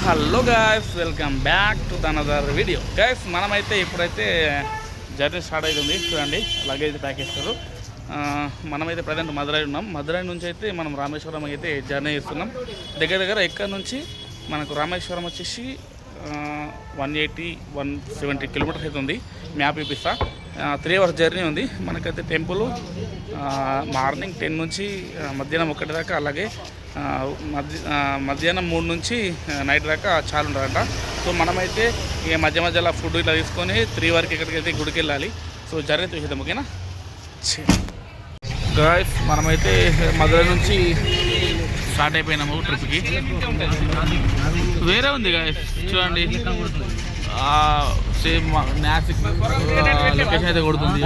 Hello guys, welcome back to another video. Guys, మనమైతే ఇప్పుడైతే journey start అవుతుంది. చూడండి, లగేజ్ ప్యాక్ చేస్తారు. మనమైతే ప్రజెంట్ మదురై ఉన్నాం. మదురై నుంచి అయితే మనం రామేశ్వరం అయితే జర్నీ చేస్తున్నాం. దగ్గర ఇక్కడ నుంచి మనకు రామేశ్వరం వచ్చేసి 170 కిలోమీటర్స్ అయితే ఉంది. మ్యాప్ చూపిస్తా. 3 hours జర్నీ ఉంది. మనకైతే టెంపుల్ మార్నింగ్ 10 నుంచి మధ్యాహ్నం 1 దాకా, అలాగే మధ్యాహ్నం 3 నుంచి నైట్ దాకా చాలా ఉంటుందంట. సో మనమైతే ఇక మధ్యలో ఫుడ్ ఇట్లా తీసుకొని 3 వరకు ఎక్కడికైతే గుడికి వెళ్ళాలి. సో జర్నీ చూసేద్దాం, ఓకేనా? గాయస్, మనమైతే మధురై నుంచి స్టార్ట్ అయిపోయినాము ట్రిప్కి. వేరే ఉంది గాయస్, చూడండి. సేమ్ నాసిక్ లొకేషన్ అయితే కొడుతుంది.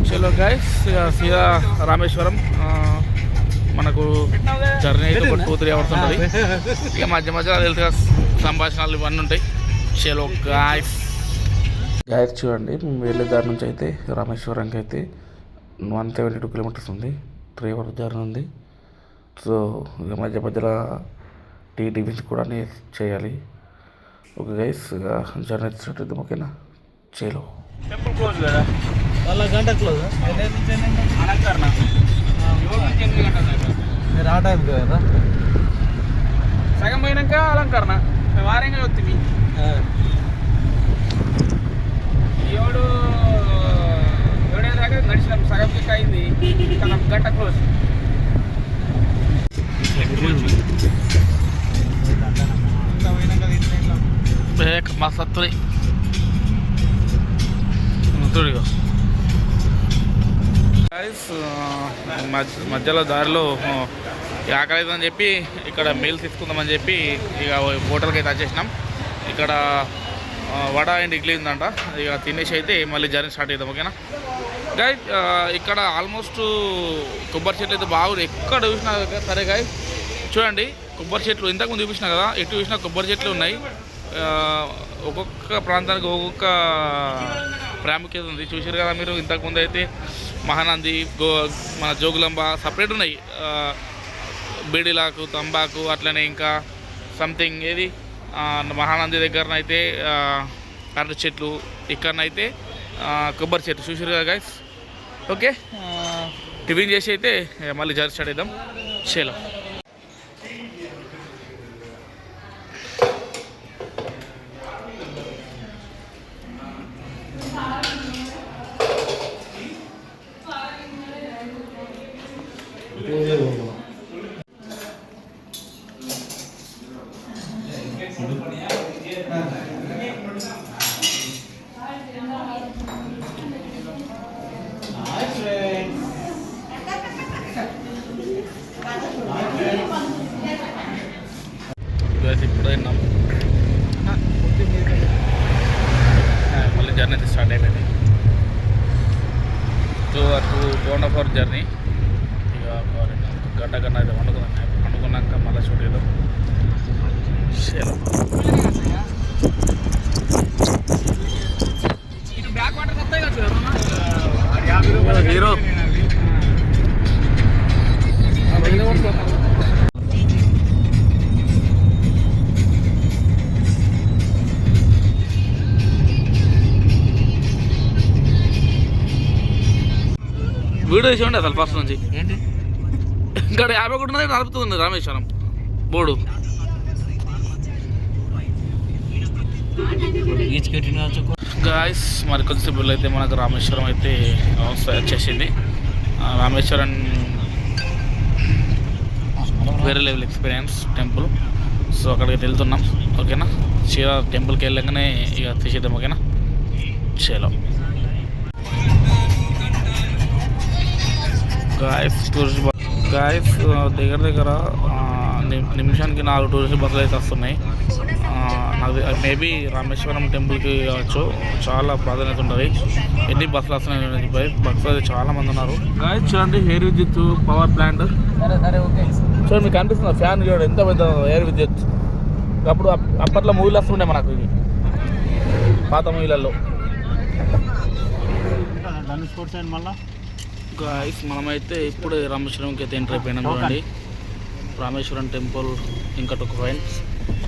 చలో గాయస్, సీదా రామేశ్వరం. మనకు జర్నీ అయితే ఒక 2-3 hours ఉంటుంది. ఇక మధ్యలో తెలుసుగా సంభాషణలు ఇవన్నీ ఉంటాయి. చలో గాయస్. చూడండి, మేము వెళ్ళే దారి నుంచి అయితే రామేశ్వరంకి అయితే 172 కిలోమీటర్స్ ఉంది. 3 hours జర్నీ ఉంది. సో ఇక మధ్యలో టిఫిన్స్ కూడా చేయాలి. ఓకే గైస్, జర్నీ స్టార్ట్ అవుతాం, ఓకేనా? చలో. టెంపుల్ క్లోజ్ కదా, గంట క్లోజ్. మీరు ఆ టైం కదా సగం పోయినాక అలంకరణ మేము వారంగా వస్తుంది. ఏడే దాకా నడిచినాం, సగం కిక్ అయింది. గంట క్లోజ్. మస్తు మధ్యలో దారిలో ఆకలి అవుతుందని చెప్పి ఇక్కడ మీల్స్ తీసుకుందామని చెప్పి ఇక హోటల్కి అయితే వచ్చేసినాం. ఇక్కడ వడ అండ్ ఇడ్లీ ఉందంట. ఇక తినేసి అయితే మళ్ళీ జర్నీ స్టార్ట్ అవుతాం, ఓకేనా? గాయ్, ఇక్కడ ఆల్మోస్ట్ కొబ్బరి చెట్లు అయితే బాగుంది. ఎక్కడ చూసినా సరే గాయ్, చూడండి కొబ్బరి చెట్లు ఇంతకుముందు చూపించినా కదా, ఎటు చూసినా కొబ్బరి చెట్లు ఉన్నాయి. ఒక్కొక్క ప్రాంతానికి ఒక్కొక్క ప్రాముఖ్యత ఉంది. చూసారు కదా మీరు. ఇంతకుముందు అయితే మహానంది, మన జోగులాంబ సపరేట్ ఉన్నాయి. బీడిలాకు, తంబాకు, అట్లనే ఇంకా సంథింగ్ ఏది మహానంది దగ్గరనైతే అరటి చెట్లు, ఇక్కడనైతే కొబ్బరి చెట్లు. చూసారు కదా గైస్. ఓకే, టిఫిన్ చేసి అయితే మళ్ళీ జర్నీ స్టార్ట్ అవుదాం. చలో. ఇప్పుడు మళ్ళీ జర్నీ అయితే స్టార్ట్ అయిపోయింది. 2 hours జర్నీ. ఇక గంట అయితే వండుకున్నాక మళ్ళీ షూట్ చేద్దాం. హీరో వీడియో తీసి ఉండే అసలు ఫస్ట్ నుంచి. ఇక్కడ 50 కోట్ల నడుపుతుంది రామేశ్వరం బోర్డు. గాయస్, మరి కొద్దిసేపు అయితే మనకు రామేశ్వరం అయితే వచ్చేసింది. రామేశ్వరం వేరే లెవెల్ ఎక్స్పీరియన్స్ టెంపుల్. సో అక్కడికి వెళ్తున్నాం, ఓకేనా? చీరా టెంపుల్కి వెళ్ళగానే ఇక తీసేద్దాం, ఓకేనా? చలో గాయస్. దగ్గర నిమిషానికి 4 టూరిస్ట్ బస్సులు అయితే వస్తున్నాయి. నాకు మేబీ రామేశ్వరం టెంపుల్కి కావచ్చు, చాలా ప్రాధాన్యత ఉంటుంది. ఎన్ని బస్సులు వస్తున్నాయి, బస్సులు అయితే చాలా మంది ఉన్నారు. గాయస్, చూడండి, ఎయిర్ విద్యుత్ పవర్ ప్లాంట్. చూడండి, మీకు కనిపిస్తుంది ఫ్యాన్. చూడండి ఎంత పెద్ద ఎయిర్ విద్యుత్. అప్పుడు అప్పట్లో మూవీలు వస్తుండే మనకు, ఇది పాత మూవీలలో. గాయస్ మనమైతే ఇప్పుడు రామేశ్వరంకి అయితే ఎంటర్ అయిపోయినాం చూడండి. రామేశ్వరం టెంపుల్ ఇంకా 2 పాయింట్స్.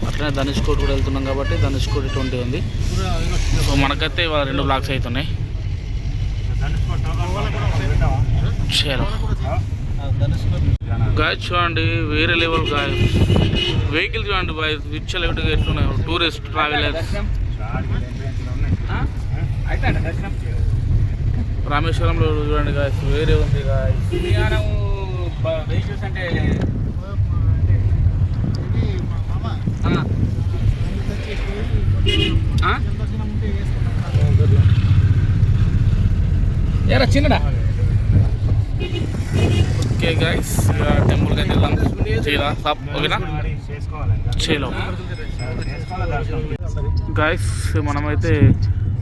అట్లనే ధనుష్కోటి కూడా వెళ్తున్నాం కాబట్టి ధనుష్కోటి 20 ఉంది. సో మనకైతే ఇవాళ 2 బ్లాక్స్ అవుతున్నాయి. చలో గాయస్ చూడండి, వేరే లెవెల్ గాయస్. వెహికల్ చూడండి గాయస్, విచ్చలవిడిగా ఎట్లున్నాయి. టూరిస్ట్ ట్రావెలర్స్ రామేశ్వరంలో చూడండి గాయస్, వేరే ఉంది గాయస్. వెహికల్స్ అంటే ఏరా చిన్నడా. ఓకే గాయస్, టెంపుల్కి అయితే వెళ్దాం. చీలా సాప్ ఓకేనా. చీలో గాయస్, మనమైతే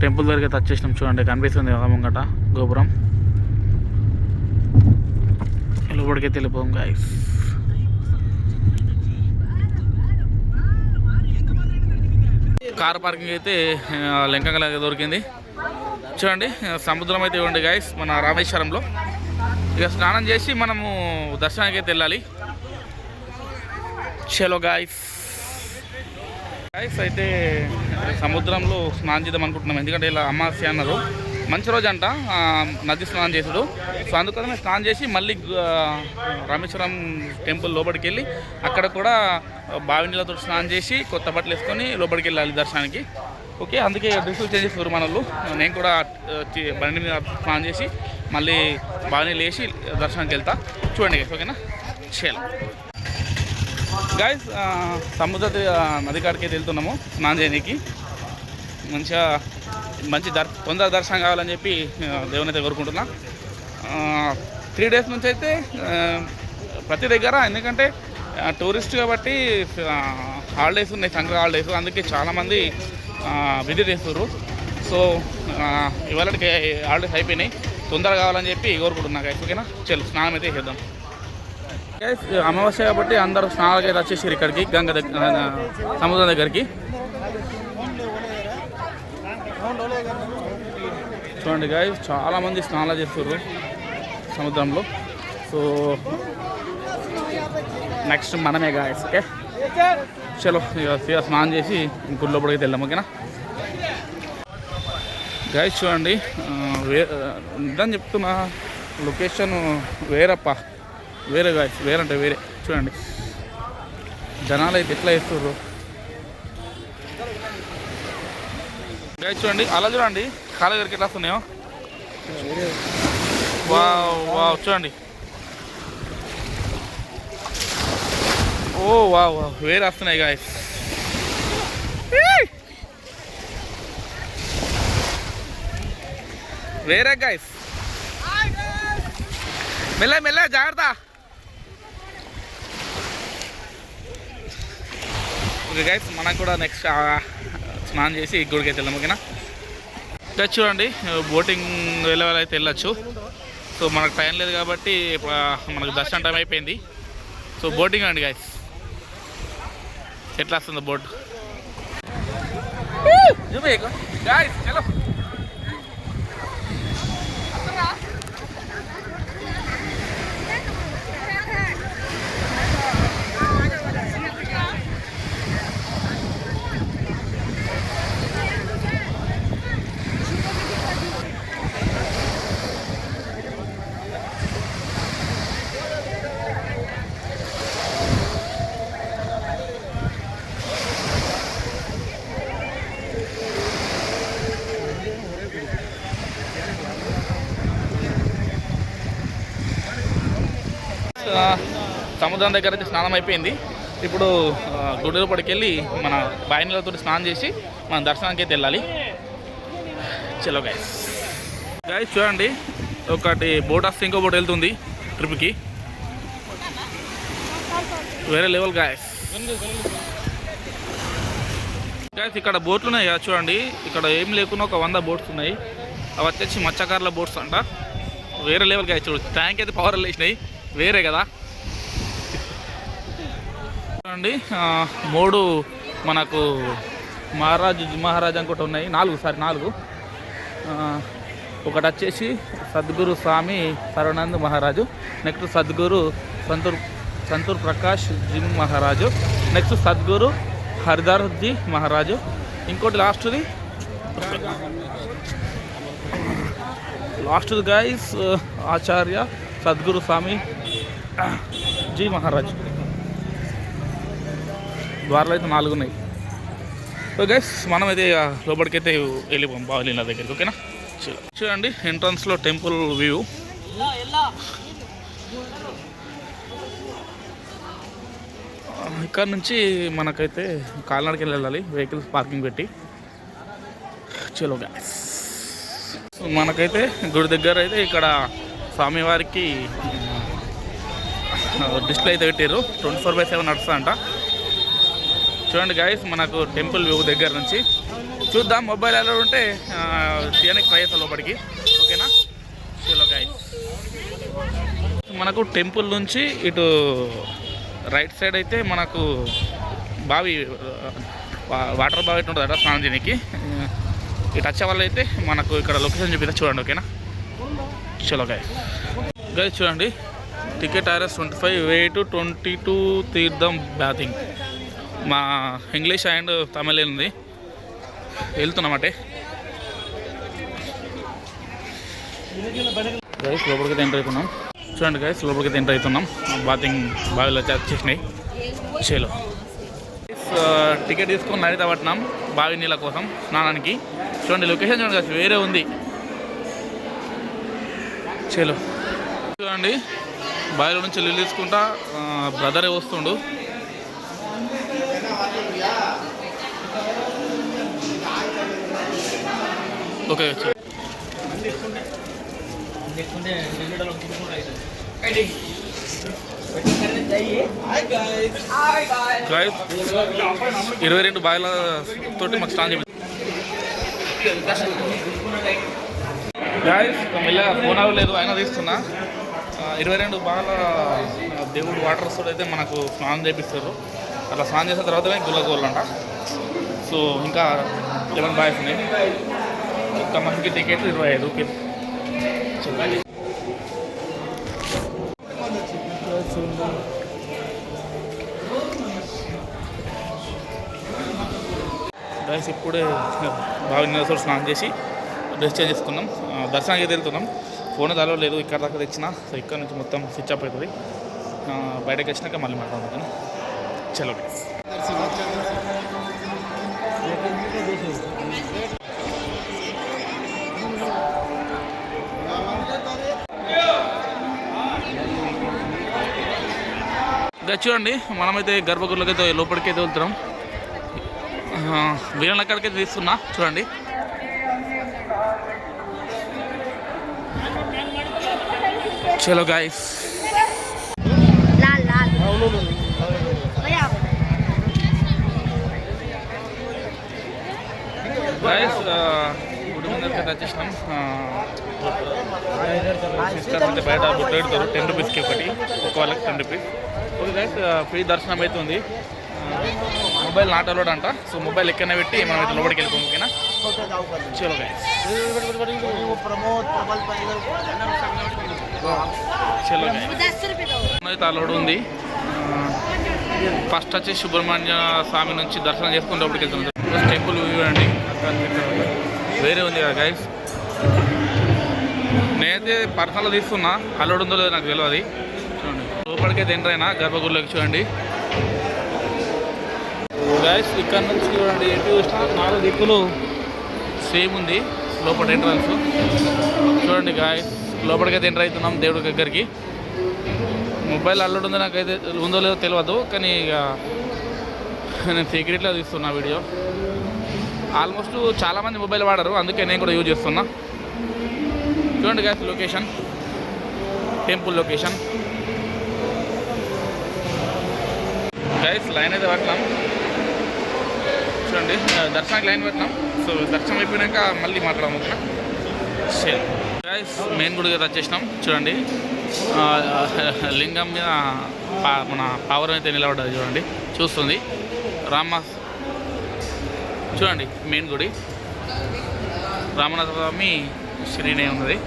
టెంపుల్ దగ్గరికి అయితే వచ్చేసినాం. చూడండి కనిపిస్తుంది కదా ముంగట గోపురం. లోపలికైతే వెళ్ళిపోదాం గాయస్. కార్ పార్కింగ్ అయితే లెంకంగా దొరికింది. చూడండి సముద్రం అయితే ఇవ్వండి గాయస్ మన రామేశ్వరంలో. ఇక స్నానం చేసి మనము దర్శనానికి అయితే వెళ్ళాలి. చలో గాయస్. గాయస్ అయితే సముద్రంలో స్నానం చేద్దాం అనుకుంటున్నాం. ఎందుకంటే ఇలా అమావాస్య అన్నారు, మంచి రోజు అంట నది స్నానం చేసుడు. సో అందుకని స్నానం చేసి మళ్ళీ రామేశ్వరం టెంపుల్ లోపలికి వెళ్ళి అక్కడ కూడా బావి నీళ్ళతో స్నానం చేసి కొత్త బట్టలు వేసుకొని లోపలికి వెళ్ళాలి దర్శనానికి. ఓకే, అందుకే డ్రెస్సులు చేంజ్ చేస్తారు మన వాళ్ళు. నేను కూడా బండి మీద స్నానం చేసి మళ్ళీ బావి నీళ్ళు వేసి దర్శనానికి వెళ్తా. చూడండి గైస్ ఓకేనా. చలో గాయస్, సముద్ర నది కాడికి వెళ్తున్నాము స్నానం చేయడానికి. మంచి తొందర దర్శనం కావాలని చెప్పి దేవుని అయితే కోరుకుంటున్నా. 3 డేస్ నుంచి అయితే ప్రతి దగ్గర, ఎందుకంటే టూరిస్ట్ కాబట్టి హాలిడేస్ ఉన్నాయి, సంక్రాంతి హాలిడేస్. అందుకే చాలామంది విజిట్ చేస్తున్నారు. సో ఇవాళకి హాలిడేస్ అయిపోయినాయి, తొందరగా కావాలని చెప్పి కోరుకుంటున్నా గైస్ ఓకేనా. చలో స్నానం అయితే చేద్దాం గైస్. అమావాస్య కాబట్టి అందరూ స్నానాలకి అయితే వచ్చేసారు ఇక్కడికి, గంగ సముద్రం దగ్గరికి. చూడండి గాయస్, చాలామంది స్నానాలు చేస్తారు సముద్రంలో. సో నెక్స్ట్ మనమే గాయస్. ఓకే చలో ఇక స్నానం చేసి గుడిలో పడికి వెళ్దాం ఓకేనా. గాయస్ చూడండి, నిజం చెప్తున్నా, లొకేషన్ వేరప్ప, వేరే గాయస్, వేరంటే వేరే. చూడండి జనాలు అయితే ఎట్లా వేస్తుర్రు గాయస్. చూడండి అలా చూడండి, కాళ్ళ దగ్గరికి ఎట్లా వస్తున్నాయో. వావ్ వావ్ చూడండి, ఓ వావ్ వావ్ వేరే వస్తున్నాయి గాయస్. వేరే గాయస్, మెల్ల మెల్ల జాగ్రత్త. ఓకే గాయస్, మనకు కూడా నెక్స్ట్ స్నానం చేసి గుడికి అయితే వెళ్దాం ఓకేనా. ఇంకా చూడండి బోటింగ్ వెళ్ళే అయితే వెళ్ళచ్చు. సో మనకు టైం లేదు కాబట్టి మనకు దర్శనం టైం అయిపోయింది. సో బోటింగ్ అండి గాయస్, ఎట్లా వస్తుంది బోట్. గాయస్ చలో సముద్రం దగ్గర అయితే స్నానం అయిపోయింది. ఇప్పుడు గుడి లోపలికి వెళ్ళి మన బాయినీళ్ళతో స్నానం చేసి మన దర్శనానికి అయితే వెళ్ళాలి. చలో గైస్. గైస్ చూడండి, ఒకటి బోట్ వస్తే ఇంకో బోట్ వెళ్తుంది ట్రిప్కి. వేరే లెవెల్ గైస్. గైస్ ఇక్కడ బోట్లు ఉన్నాయి కదా చూడండి, ఇక్కడ ఏం లేకుండా ఒక 100 బోట్స్ ఉన్నాయి. అవి వచ్చేసి మత్స్యకారుల బోట్స్ అంట. వేరే లెవెల్ గైస్. చూడు ట్యాంక్ అయితే పవర్ వేసినాయి, వేరే కదా చూడండి. 3 మనకు మహారాజ్ అనుకుంటా ఉన్నాయి, 4 ఒకటి వచ్చేసి సద్గురు స్వామి సర్వానంద్ మహారాజు, నెక్స్ట్ సద్గురు సంతూర్ ప్రకాష్ జీ మహారాజు, నెక్స్ట్ సద్గురు హరిదార్ జీ మహారాజు, ఇంకోటి లాస్ట్ది గైస్ ఆచార్య సద్గురు స్వామి జీ మహారాజ్. ద్వారాలు అయితే 4 ఉన్నాయి. సో గైస్ మనమైతే ఇక లోపలికైతే వెళ్ళిపోం బావలీల దగ్గరికి. ఓకేనా, చూడండి ఎంట్రన్స్లో టెంపుల్ వ్యూ. ఇక్కడ నుంచి మనకైతే కాలినడకి వెళ్ళాలి, వెహికల్స్ పార్కింగ్ పెట్టి. చలో గైస్, మనకైతే గుడి దగ్గర అయితే ఇక్కడ స్వామివారికి డిస్ప్లే అయితే పెట్టారు. 24/7 నడుస్తుందంట. చూడండి గైస్, మనకు టెంపుల్ వ్యూ దగ్గర నుంచి చూద్దాం. మొబైల్ ఎలా ఉంటే తీయడానికి ట్రై చేస్తాం లోపలికి. ఓకేనా, చలో గైస్. మనకు టెంపుల్ నుంచి ఇటు రైట్ సైడ్ అయితే మనకు బావి, వాటర్ బావి అయితే ఉంటుందట స్నానం చేయడానికి. ఇటు వచ్చే వాళ్ళు అయితే మనకు ఇక్కడ లొకేషన్ చూపిస్తా చూడండి. ఓకేనా, చలో గైస్. చూడండి, టికెట్ RS 25, వే టు 22 తీర్థం బ్యాథింగ్. మా ఇంగ్లీష్ అండ్ తమిళ ఉంది, వెళ్తున్నామంటే గైస్. లోపలికైతే ఎంటర్ అవుతున్నాం. చూడండి గైస్, లోపలికైతే ఎంటర్ అవుతున్నాం. బాతింగ్ బావిలో వచ్చేసినాయి. చలో, టికెట్ తీసుకొని నైతే పట్టినాం బావి నీళ్ళ కోసం స్నానానికి. చూడండి లొకేషన్ చూడండి గైస్, వేరే ఉంది. చలో చూడండి, బావిలో నుంచి నీళ్ళు తీసుకుంటా బ్రదరే వస్తుండు. ఓకే, గైస్ 22 బావిల తోటి మాకు స్నానం చేయండి గైస్. మెల్లగా ఫోన్ అవ్వలేదు, అయినా తీస్తున్నా. 22 బావిల దేవుడు వాటర్ వస్తుంది అయితే మనకు స్నానం చేపిస్తారు. అట్లా స్నానం చేసిన తర్వాతనే గుల్లగోళ్ళంట. సో ఇంకా 11 బాయ్స్ ఉన్నాయి. ఒక్క మనిషికి టికెట్ 25 రూపాయలు. గైస్ ఇప్పుడే బావి నీళ్ళతో స్నానం చేసి డ్రెస్ చేంజ్ చేసుకున్నాం. దర్శనానికి వెళ్తున్నాం. ఫోన్ దాలో లేదు, ఇక్కడ దాకా తెచ్చిన. సో ఇక్కడ నుంచి మొత్తం స్విచ్ ఆఫ్ అవుతుంది. బయటకు వచ్చినాక మళ్ళీ మాట్లాడుతున్నాను. చలో గైస్. చూడండి, మనమైతే గర్భగుడిలోకి అయితే లోపలికి అయితే వెళ్తున్నాం. వీళ్ళని అక్కడికైతే తీస్తున్నా. చూడండి, చలో గైస్. గైస్ గుడి ముందరికి వచ్చేసినాం. సిస్టర్ అంటే బయట బుట్ట పెడతారు 10 రూపీస్కి ఒకటి, ఒక వాళ్ళకి 10 రూపీస్. ఓకే గైస్, ఫ్రీ దర్శనం అయితే ఉంది. మొబైల్ నాట్ అలౌడ్ అంట. సో మొబైల్ ఎక్కడనే పెట్టి మనం అయితే లోపలికి వెళ్ళిపోం. ఓకేనా, చలో గైస్. చలో గైస్, అయితే అలౌడ్ ఉంది. ఫస్ట్ వచ్చి సుబ్రహ్మణ్య స్వామి నుంచి దర్శనం చేసుకుని లోపలికి వెళ్తున్నాం. టెంపుల్ వ్యూ అండి, వేరే ఉంది కదా గైస్. నేనైతే పర్సనల్గా తీస్తున్నా, అలౌడ్ ఉందో లేదో నాకు తెలియదు. చూడండి, లోపలికైతే ఎంటర్ అయినా గర్భగుడిలోకి. చూడండి గైస్, ఇక్కడ నుంచి చూడండి ఎటు 4 దిక్కులు సేమ్ ఉంది లోపల ఎంట్రన్స్. చూడండి గైస్, లోపలికైతే ఎంటర్ అవుతున్నాం దేవుడి దగ్గరికి. మొబైల్ అల్లుడు ఉంది, నాకైతే ఉందో లేదో తెలియదు, కానీ ఇక నేను సీక్రెట్లో తీస్తున్నా వీడియో. ఆల్మోస్ట్ చాలామంది మొబైల్ వాడరు, అందుకే నేను కూడా యూజ్ చేస్తున్నా. చూడండి guys, location, temple location. Guys line అయితే పట్టినాం. చూడండి, దర్శనానికి లైన్ పెట్టినాం. సో దర్శనం అయిపోయాక మళ్ళీ మాట్లాడము. సరే గైస్, మెయిన్ గుడికి వచ్చేసినాం. చూడండి, లింగం మీద మన పవర్ అయితే నిలబడ్డది. చూడండి, చూస్తుంది రామ. చూడండి మెయిన్ గుడి, రామనాథ స్వామి శ్రీనే ఉన్నది.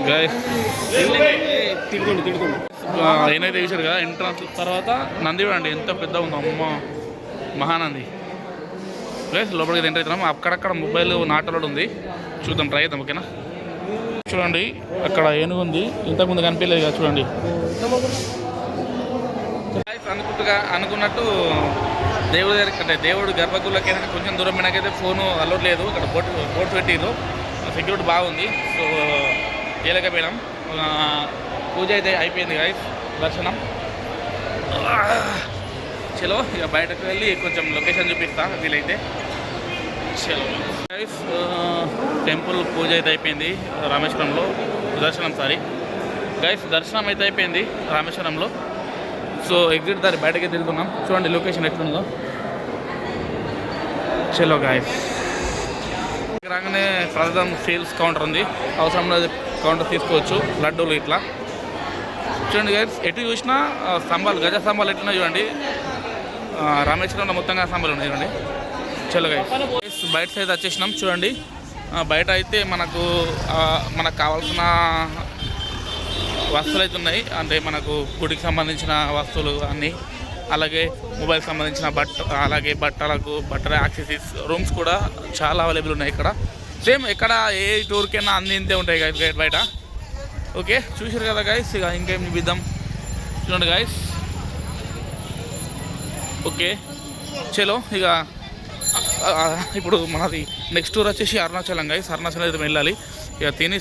గైస్ తిడుకోండి ఏనైతే చూసారు కదా ఎంట్రన్స్ తర్వాత నంది చూడండి ఎంత పెద్ద ఉందో అమ్మ మహానంది. గైస్ లోపలికి ఎంటర్ అవుతున్నాం. అక్కడక్కడ మొబైల్ నాటలోడ్ ఉంది, చూద్దాం, ట్రై చేద్దాం. ఓకేనా, చూడండి అక్కడ ఏనుగు ఉంది, ఇంతకుముందు కనిపించలేదు కదా చూడండి. అనుకున్నట్టు దేవుడి దగ్గర అంటే దేవుడు గర్భగుడిలోకి ఏంటంటే కొంచెం దూరం పోయినాకైతే ఫోను అలౌడ్ లేదు. ఇక్కడ బోర్డు పెట్టిరు, సెక్యూరిటీ బాగుంది. సో చేయలేకపోయినాం. పూజ అయితే అయిపోయింది గైస్, దర్శనం. చలో ఇక బయటకు వెళ్ళి కొంచెం లొకేషన్ చూపిస్తా వీలైతే. చలో గైస్, టెంపుల్ పూజ అయితే అయిపోయింది రామేశ్వరంలో. దర్శనం గైస్ దర్శనం అయితే అయిపోయింది రామేశ్వరంలో. సో ఎగ్జిట్ దారి బయటకి తిరుగుతున్నాం. చూడండి లొకేషన్ ఎట్లుందో. చలో గాయస్, రాగానే ప్రధాన సేల్స్ కౌంటర్ ఉంది, అవసరం కౌంటర్ తీసుకోవచ్చు, లడ్డూలు ఇట్లా. చూడండి గాయస్, ఎటు చూసినా స్తంభాలు, గజ స్తంభాలు ఎట్లున్నా చూడండి. రామేశ్వరంలో మొత్తంగా స్తంభాలు ఉన్నాయి చూడండి. చలో గాయస్, బయట సైడ్ వచ్చేసినాం. చూడండి బయట అయితే మనకు కావాల్సిన వస్తువులు అయితే ఉన్నాయి. అంటే మనకు గుడికి సంబంధించిన వస్తువులు అన్నీ, అలాగే మొబైల్కి సంబంధించిన అలాగే బట్టల యాక్సెసరీస్, రూమ్స్ కూడా చాలా అవైలబుల్ ఉన్నాయి ఇక్కడ. సేమ్ ఎక్కడ ఏ టూర్కైనా అన్ని ఇంతే ఉంటాయి గైస్ గైడ్ బయట. ఓకే, చూసారు కదా గైస్, ఇక ఇంకేం చూపిద్దాం. చూడండి గైస్. ఓకే చలో, ఇక ఇప్పుడు మనది నెక్స్ట్ టూర్ వచ్చేసి అరుణాచలం గైస్. అరుణాచలం అయితే వెళ్ళాలి. ఇక తిని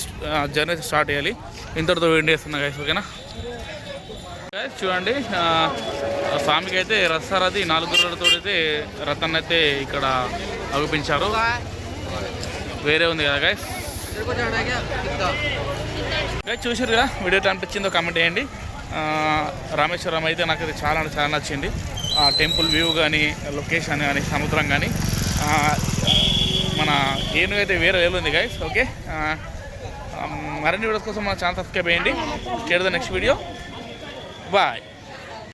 జర్నీ స్టార్ట్ చేయాలి. ఇంతటితో వెయిట్ చేస్తున్నా గైస్. ఓకేనా గైస్, చూడండి స్వామికి అయితే రథసారథి 4 గుర్రాలతో అయితే రథాన్ని అయితే ఇక్కడ అగుపించారు. వేరే ఉంది కదా గైస్. గైస్ చూసారు కదా, వీడియో ఎట్లా అనిపించిందో కామెంట్ చేయండి. రామేశ్వరం అయితే నాకు అది చాలా చాలా నచ్చింది. టెంపుల్ వ్యూ కానీ, లొకేషన్ కానీ, సముద్రం కానీ, మన ఏనుగు అయితే వేరే లెవెల్ ఉంది గైస్. ఓకే, మరిన్ని వీడియోస్ కోసం మన ఛానల్ సబ్స్క్రైబ్ చేయండి. Share the next video. Bye.